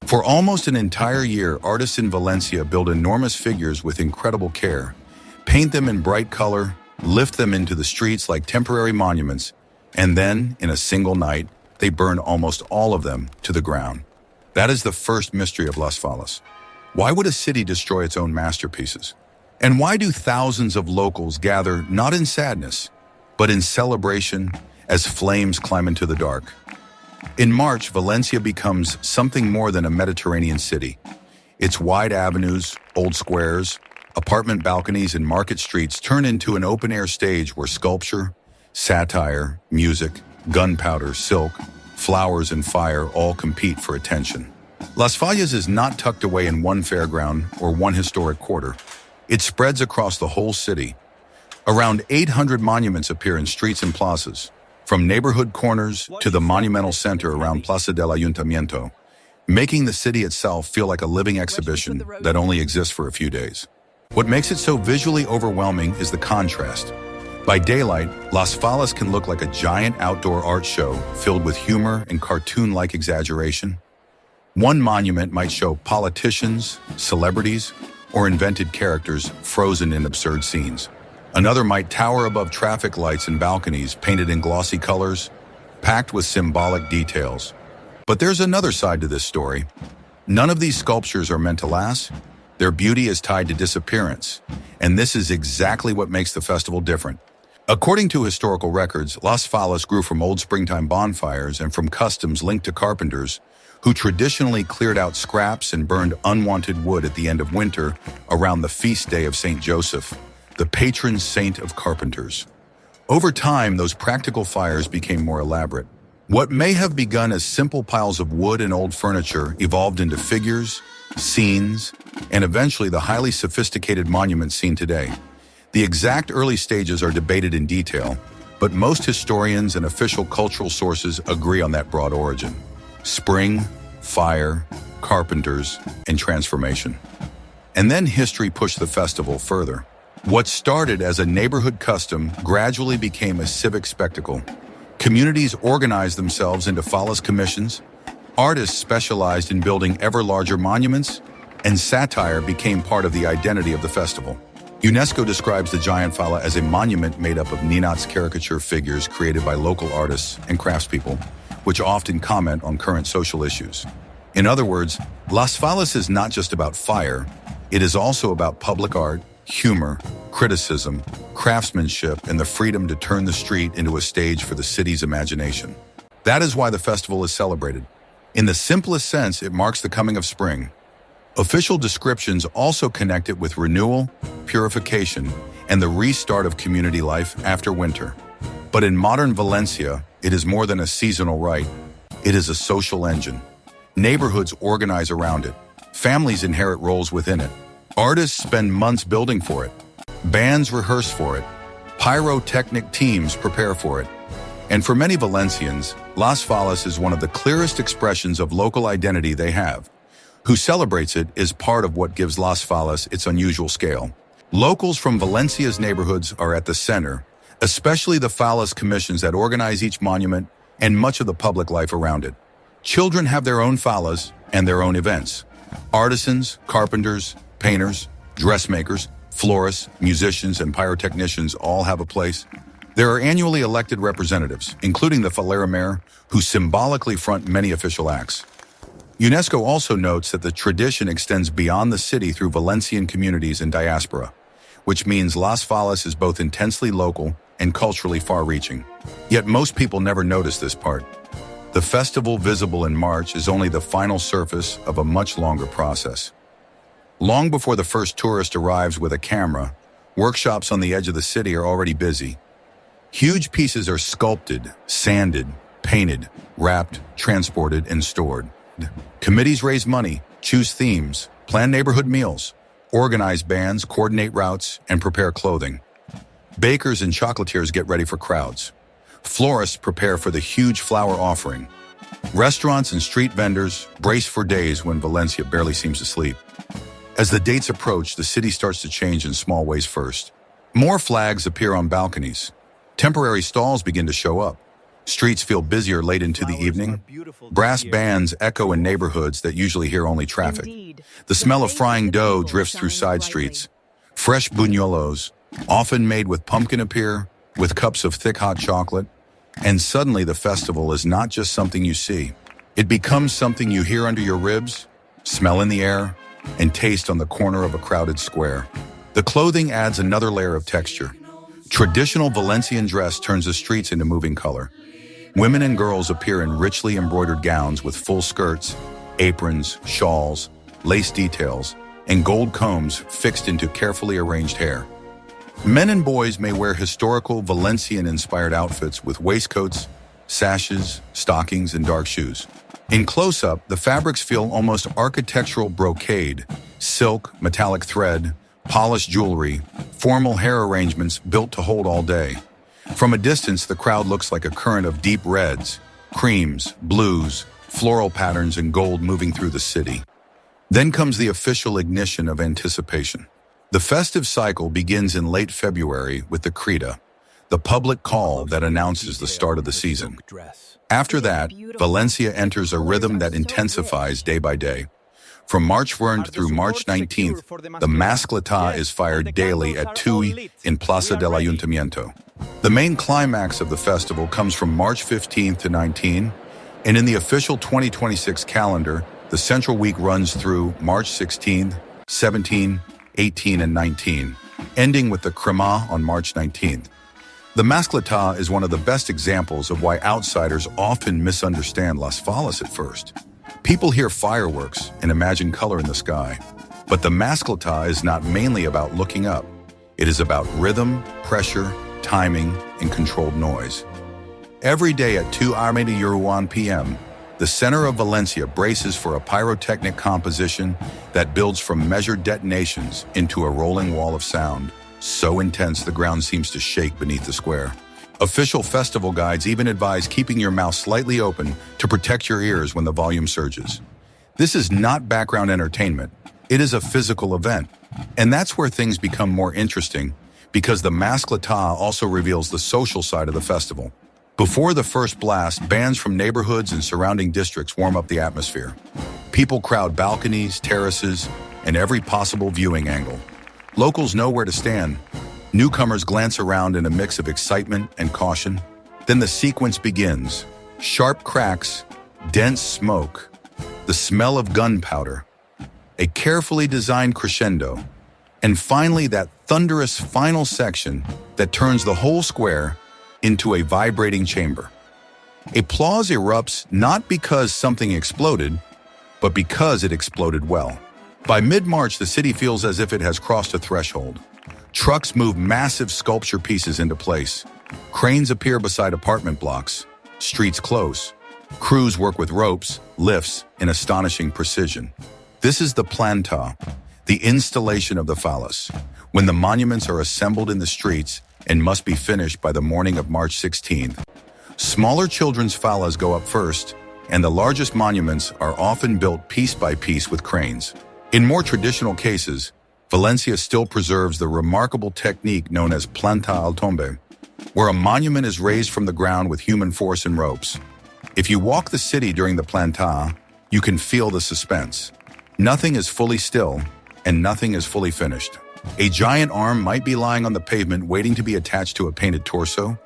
For almost an entire year, artists in Valencia build enormous figures with incredible care, paint them in bright color, lift them into the streets like temporary monuments, and then, in a single night, they burn almost all of them to the ground. That is the first mystery of Las Fallas. Why would a city destroy its own masterpieces? And why do thousands of locals gather not in sadness, but in celebration as flames climb into the dark? In March, Valencia becomes something more than a Mediterranean city. Its wide avenues, old squares, apartment balconies, and market streets turn into an open-air stage where sculpture, satire, music, gunpowder, silk, flowers, and fire all compete for attention. Las Fallas is not tucked away in one fairground or one historic quarter. It spreads across the whole city. Around 800 monuments appear in streets and plazas, from neighborhood corners to the monumental center around Plaza del Ayuntamiento, making the city itself feel like a living exhibition that only exists for a few days. What makes it so visually overwhelming is the contrast. By daylight, Las Fallas can look like a giant outdoor art show filled with humor and cartoon-like exaggeration. One monument might show politicians, celebrities, or invented characters frozen in absurd scenes. Another might tower above traffic lights and balconies painted in glossy colors, packed with symbolic details. But there's another side to this story. None of these sculptures are meant to last. Their beauty is tied to disappearance, and this is exactly what makes the festival different. According to historical records, Las Fallas grew from old springtime bonfires and from customs linked to carpenters who traditionally cleared out scraps and burned unwanted wood at the end of winter around the feast day of Saint Joseph, the patron saint of carpenters. Over time, those practical fires became more elaborate. What may have begun as simple piles of wood and old furniture evolved into figures, scenes, and eventually the highly sophisticated monuments seen today. The exact early stages are debated in detail, but most historians and official cultural sources agree on that broad origin. Spring, fire, carpenters, and transformation. And then history pushed the festival further. What started as a neighborhood custom gradually became a civic spectacle. Communities organized themselves into Fallas commissions, artists specialized in building ever larger monuments, and satire became part of the identity of the festival. UNESCO describes the giant falla as a monument made up of Ninot's caricature figures created by local artists and craftspeople, which often comment on current social issues. In other words, Las Fallas is not just about fire, it is also about public art, humor, criticism, craftsmanship, and the freedom to turn the street into a stage for the city's imagination. That is why the festival is celebrated. In the simplest sense, it marks the coming of spring. Official descriptions also connect it with renewal, purification, and the restart of community life after winter. But in modern Valencia, it is more than a seasonal rite. It is a social engine. Neighborhoods organize around it. Families inherit roles within it. Artists spend months building for it. Bands rehearse for it. Pyrotechnic teams prepare for it. And for many Valencians, Las Fallas is one of the clearest expressions of local identity they have. Who celebrates it is part of what gives Las Fallas its unusual scale. Locals from Valencia's neighborhoods are at the center, especially the Fallas commissions that organize each monument and much of the public life around it. Children have their own Fallas and their own events. Artisans, carpenters, painters, dressmakers, florists, musicians, and pyrotechnicians all have a place. There are annually elected representatives, including the Fallera mayor, who symbolically front many official acts. UNESCO also notes that the tradition extends beyond the city through Valencian communities and diaspora, which means Las Fallas is both intensely local and culturally far-reaching. Yet most people never notice this part. The festival visible in March is only the final surface of a much longer process. Long before the first tourist arrives with a camera, workshops on the edge of the city are already busy. Huge pieces are sculpted, sanded, painted, wrapped, transported, and stored. Committees raise money, choose themes, plan neighborhood meals, organize bands, coordinate routes, and prepare clothing. Bakers and chocolatiers get ready for crowds. Florists prepare for the huge flower offering. Restaurants and street vendors brace for days when Valencia barely seems to sleep. As the dates approach, the city starts to change in small ways first. More flags appear on balconies. Temporary stalls begin to show up. Streets feel busier late into the evening. Brass bands echo in neighborhoods that usually hear only traffic. The smell of frying dough drifts through side streets. Fresh buñuelos, often made with pumpkin, appear, with cups of thick hot chocolate. And suddenly the festival is not just something you see. It becomes something you hear under your ribs, smell in the air, and taste on the corner of a crowded square. The clothing adds another layer of texture. Traditional Valencian dress turns the streets into moving color. Women and girls appear in richly embroidered gowns with full skirts, aprons, shawls, lace details, and gold combs fixed into carefully arranged hair. Men and boys may wear historical Valencian-inspired outfits with waistcoats, sashes, stockings, and dark shoes. In close-up, the fabrics feel almost architectural brocade, silk, metallic thread, polished jewelry, formal hair arrangements built to hold all day. From a distance, the crowd looks like a current of deep reds, creams, blues, floral patterns, and gold moving through the city. Then comes the official ignition of anticipation. The festive cycle begins in late February with the Crida, the public call that announces the start of the season. After that, Valencia enters a rhythm that intensifies day by day. From March 1st through March 19th, the mascleta is fired daily at 2 in Plaza del Ayuntamiento. The main climax of the festival comes from March 15th to 19, and in the official 2026 calendar, the central week runs through March 16th, 17, 18, and 19, ending with the crema on March 19th. The mascleta is one of the best examples of why outsiders often misunderstand Las Fallas at first. People hear fireworks and imagine color in the sky, but the mascleta is not mainly about looking up. It is about rhythm, pressure, timing, and controlled noise. Every day at 2 p.m., the center of Valencia braces for a pyrotechnic composition that builds from measured detonations into a rolling wall of sound, so intense the ground seems to shake beneath the square. Official festival guides even advise keeping your mouth slightly open to protect your ears when the volume surges. This is not background entertainment. It is a physical event. And that's where things become more interesting, because the mascleta also reveals the social side of the festival. Before the first blast, bands from neighborhoods and surrounding districts warm up the atmosphere. People crowd balconies, terraces, and every possible viewing angle. Locals know where to stand. Newcomers glance around in a mix of excitement and caution. Then the sequence begins. Sharp cracks, dense smoke, the smell of gunpowder, a carefully designed crescendo, and finally that thunderous final section that turns the whole square into a vibrating chamber. Applause erupts not because something exploded, but because it exploded well. By mid-March, the city feels as if it has crossed a threshold. Trucks move massive sculpture pieces into place. Cranes appear beside apartment blocks. Streets close. Crews work with ropes, lifts, in astonishing precision. This is the planta, the installation of the Fallas, when the monuments are assembled in the streets and must be finished by the morning of March 16th. Smaller children's Fallas go up first, and the largest monuments are often built piece by piece with cranes. In more traditional cases, Valencia still preserves the remarkable technique known as planta al tombe, where a monument is raised from the ground with human force and ropes. If you walk the city during the planta, you can feel the suspense. Nothing is fully still, and nothing is fully finished. A giant arm might be lying on the pavement waiting to be attached to a painted torso.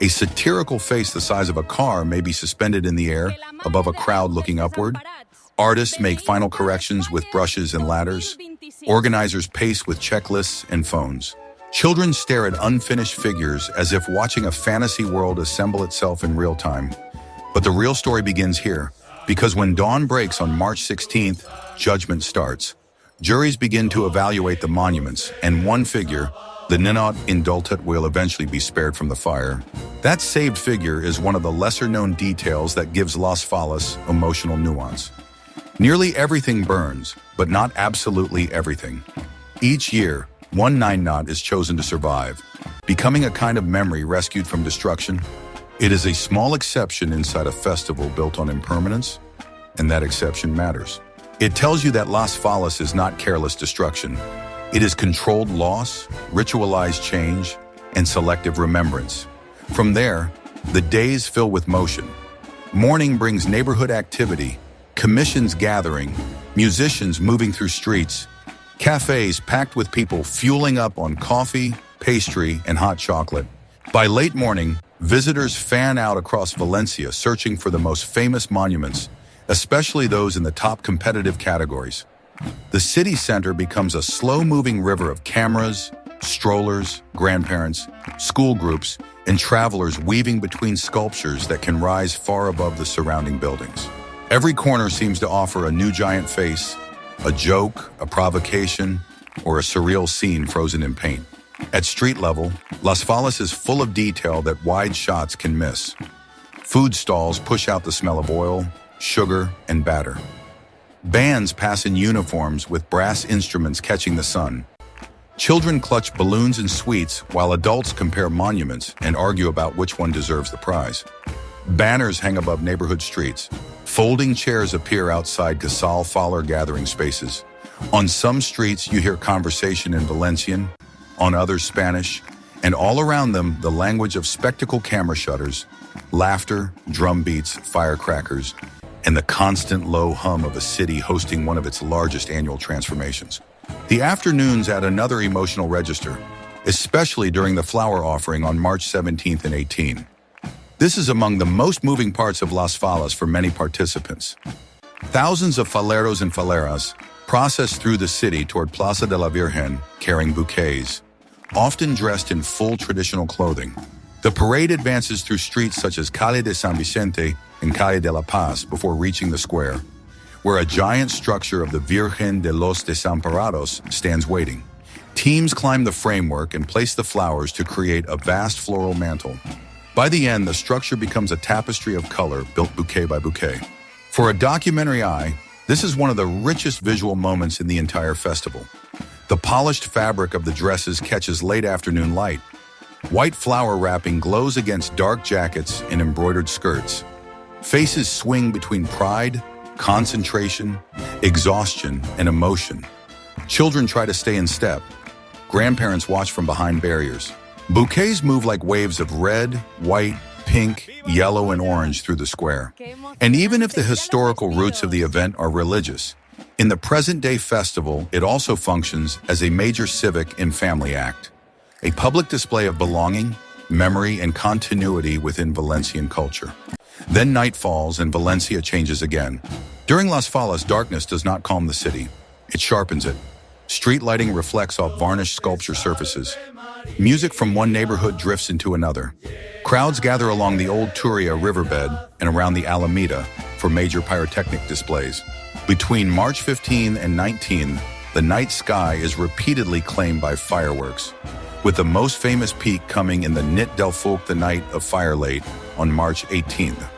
A satirical face the size of a car may be suspended in the air above a crowd looking upward. Artists make final corrections with brushes and ladders. Organizers pace with checklists and phones. Children stare at unfinished figures as if watching a fantasy world assemble itself in real time. But the real story begins here, because when dawn breaks on March 16th, judgment starts. Juries begin to evaluate the monuments, and one figure, the Ninot Indultet, will eventually be spared from the fire. That saved figure is one of the lesser-known details that gives Las Fallas emotional nuance. Nearly everything burns, but not absolutely everything. Each year, one Ninot is chosen to survive, becoming a kind of memory rescued from destruction. It is a small exception inside a festival built on impermanence, and that exception matters. It tells you that Las Fallas is not careless destruction. It is controlled loss, ritualized change, and selective remembrance. From there, The days fill with motion. Morning brings neighborhood activity, commissions gathering, musicians moving through streets, cafes packed with people fueling up on coffee, pastry, and hot chocolate. By late morning, visitors fan out across Valencia searching for the most famous monuments, especially those in the top competitive categories. The city center becomes a slow-moving river of cameras, strollers, grandparents, school groups, and travelers weaving between sculptures that can rise far above the surrounding buildings. Every corner seems to offer a new giant face, a joke, a provocation, or a surreal scene frozen in paint. At street level, Las Fallas is full of detail that wide shots can miss. Food stalls push out the smell of oil, sugar, and batter. Bands pass in uniforms with brass instruments catching the sun. Children clutch balloons and sweets while adults compare monuments and argue about which one deserves the prize. Banners hang above neighborhood streets. Folding chairs appear outside Casal Faller gathering spaces. On some streets, you hear conversation in Valencian, on others Spanish, and all around them the language of spectacle camera shutters, laughter, drum beats, firecrackers, and the constant low hum of a city hosting one of its largest annual transformations. The afternoons add another emotional register, especially during the flower offering on March 17th and 18th. This is among the most moving parts of Las Fallas for many participants. Thousands of faleros and faleras process through the city toward Plaza de la Virgen carrying bouquets, often dressed in full traditional clothing. The parade advances through streets such as Calle de San Vicente and Calle de la Paz before reaching the square, where a giant structure of the Virgen de los Desamparados stands waiting. Teams climb the framework and place the flowers to create a vast floral mantle. By the end, the structure becomes a tapestry of color built bouquet by bouquet. For a documentary eye, this is one of the richest visual moments in the entire festival. The polished fabric of the dresses catches late afternoon light. White flower wrapping glows against dark jackets and embroidered skirts. Faces swing between pride, concentration, exhaustion, and emotion. Children try to stay in step. Grandparents watch from behind barriers. Bouquets move like waves of red, white, pink, yellow, and orange through the square. And even if the historical roots of the event are religious, in the present-day festival, it also functions as a major civic and family act, a public display of belonging, memory, and continuity within Valencian culture. Then night falls and Valencia changes again. During Las Fallas, darkness does not calm the city. It sharpens it. Street lighting reflects off varnished sculpture surfaces. Music from one neighborhood drifts into another. Crowds gather along the old Turia riverbed and around the Alameda for major pyrotechnic displays. Between March 15 and 19, the night sky is repeatedly claimed by fireworks, with the most famous peak coming in the Nit del Foc, the Night of Firelight, on March 18th.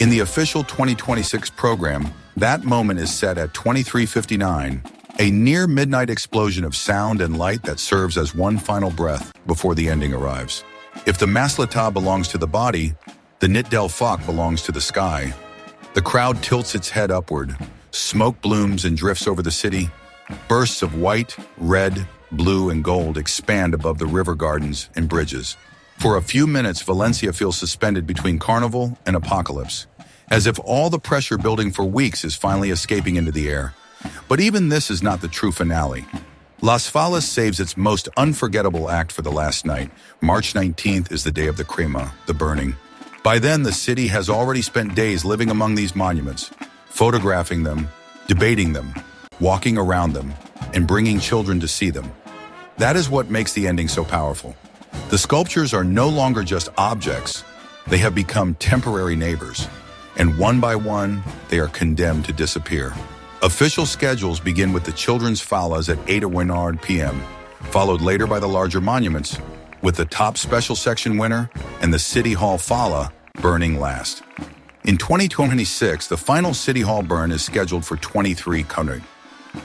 In the official 2026 program, that moment is set at 23:59, a near-midnight explosion of sound and light that serves as one final breath before the ending arrives. If the Maslata belongs to the body, the Nit del Foc belongs to the sky. The crowd tilts its head upward. Smoke blooms and drifts over the city. Bursts of white, red, blue, and gold expand above the river gardens and bridges. For a few minutes, Valencia feels suspended between carnival and apocalypse, as if all the pressure building for weeks is finally escaping into the air. But even this is not the true finale. Las Fallas saves its most unforgettable act for the last night. March 19th is the day of the crema, the burning. By then, the city has already spent days living among these monuments, photographing them, debating them, walking around them, and bringing children to see them. That is what makes the ending so powerful. The sculptures are no longer just objects. They have become temporary neighbors, and one by one, they are condemned to disappear. Official schedules begin with the children's Fallas at 8 p.m., followed later by the larger monuments, with the top special section winner and the City Hall Falla burning last. In 2026, the final City Hall burn is scheduled for 23:00.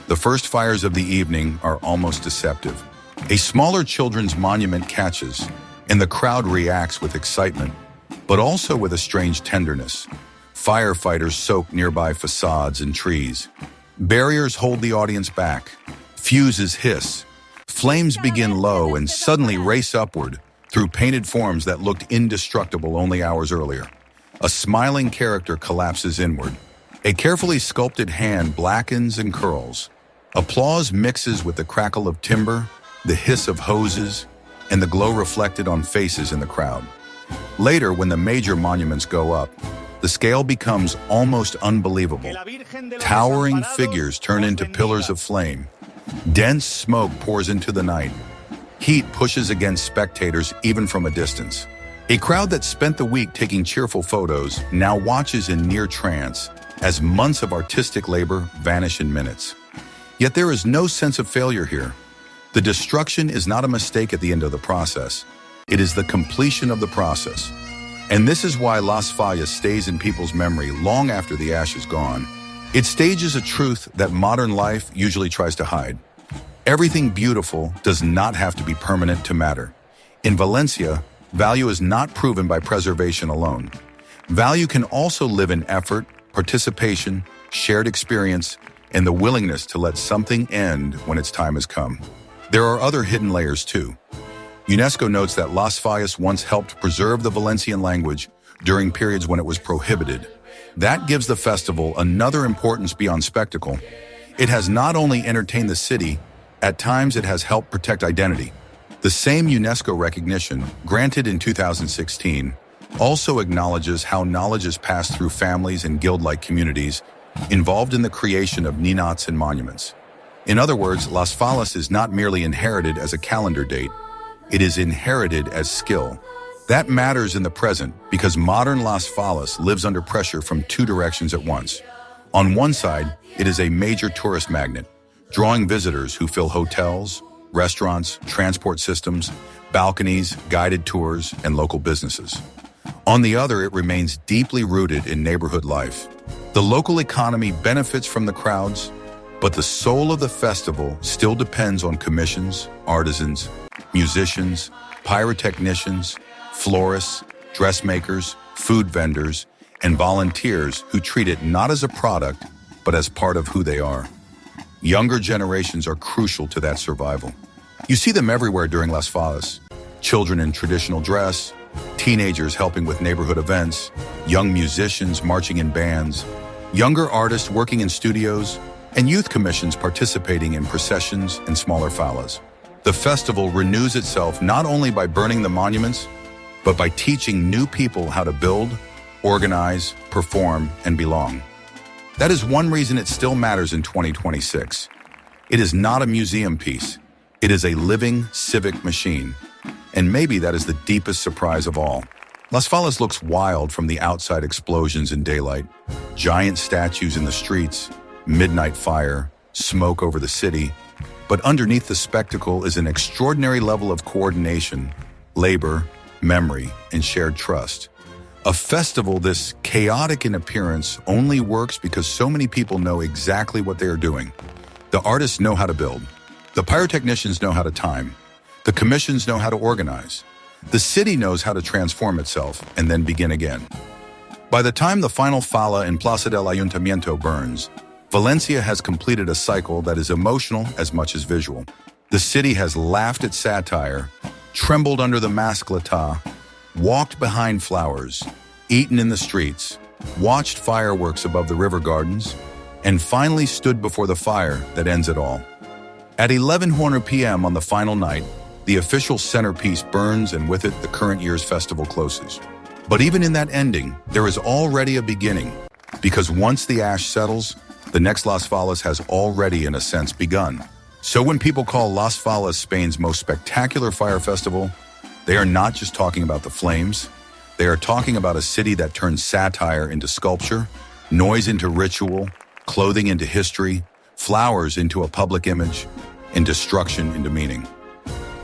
The first fires of the evening are almost deceptive. A smaller children's monument catches, and the crowd reacts with excitement, but also with a strange tenderness. Firefighters soak nearby facades and trees. Barriers hold the audience back. Fuses hiss. Flames begin low and suddenly race upward, through painted forms that looked indestructible only hours earlier. A smiling character collapses inward. A carefully sculpted hand blackens and curls. Applause mixes with the crackle of timber, the hiss of hoses, and the glow reflected on faces in the crowd. Later, when the major monuments go up, the scale becomes almost unbelievable. Towering figures turn into pillars of flame. Dense smoke pours into the night. Heat pushes against spectators even from a distance. A crowd that spent the week taking cheerful photos now watches in near trance as months of artistic labor vanish in minutes. Yet there is no sense of failure here. The destruction is not a mistake at the end of the process. It is the completion of the process. And this is why Las Fallas stays in people's memory long after the ash is gone. It stages a truth that modern life usually tries to hide. Everything beautiful does not have to be permanent to matter. In Valencia, value is not proven by preservation alone. Value can also live in effort, participation, shared experience, and the willingness to let something end when its time has come. There are other hidden layers too. UNESCO notes that Las Fallas once helped preserve the Valencian language during periods when it was prohibited. That gives the festival another importance beyond spectacle. It has not only entertained the city, at times it has helped protect identity. The same UNESCO recognition, granted in 2016, also acknowledges how knowledge is passed through families and guild-like communities involved in the creation of ninots and monuments. In other words, Las Fallas is not merely inherited as a calendar date, it is inherited as skill. That matters in the present because modern Las Fallas lives under pressure from two directions at once. On one side, it is a major tourist magnet, drawing visitors who fill hotels, restaurants, transport systems, balconies, guided tours, and local businesses. On the other, it remains deeply rooted in neighborhood life. The local economy benefits from the crowds, but the soul of the festival still depends on commissions, artisans, musicians, pyrotechnicians, florists, dressmakers, food vendors, and volunteers who treat it not as a product, but as part of who they are. Younger generations are crucial to that survival. You see them everywhere during Las Fallas. Children in traditional dress, teenagers helping with neighborhood events, young musicians marching in bands, younger artists working in studios, and youth commissions participating in processions and smaller fallas. The festival renews itself not only by burning the monuments, but by teaching new people how to build, organize, perform, and belong. That is one reason it still matters in 2026. It is not a museum piece. It is a living civic machine. And maybe that is the deepest surprise of all. Las Fallas looks wild from the outside explosions in daylight, giant statues in the streets, midnight fire, smoke over the city. But underneath the spectacle is an extraordinary level of coordination, labor, memory, and shared trust. A festival this chaotic in appearance only works because so many people know exactly what they are doing. The artists know how to build. The pyrotechnicians know how to time. The commissions know how to organize. The city knows how to transform itself and then begin again. By the time the final falla in Plaza del Ayuntamiento burns, Valencia has completed a cycle that is emotional as much as visual. The city has laughed at satire, trembled under the mascleta, walked behind flowers, eaten in the streets, watched fireworks above the river gardens, and finally stood before the fire that ends it all. At 11:00 p.m. on the final night, the official centerpiece burns and with it the current year's festival closes. But even in that ending, there is already a beginning, because once the ash settles, the next Las Fallas has already, in a sense, begun. So when people call Las Fallas Spain's most spectacular fire festival, they are not just talking about the flames. They are talking about a city that turns satire into sculpture, noise into ritual, clothing into history, flowers into a public image, and destruction into meaning.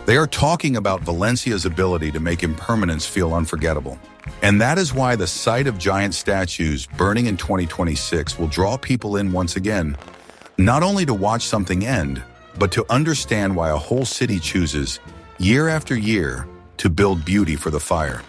They are talking about Valencia's ability to make impermanence feel unforgettable. And that is why the sight of giant statues burning in 2026 will draw people in once again, not only to watch something end, but to understand why a whole city chooses, year after year, to build beauty for the fire.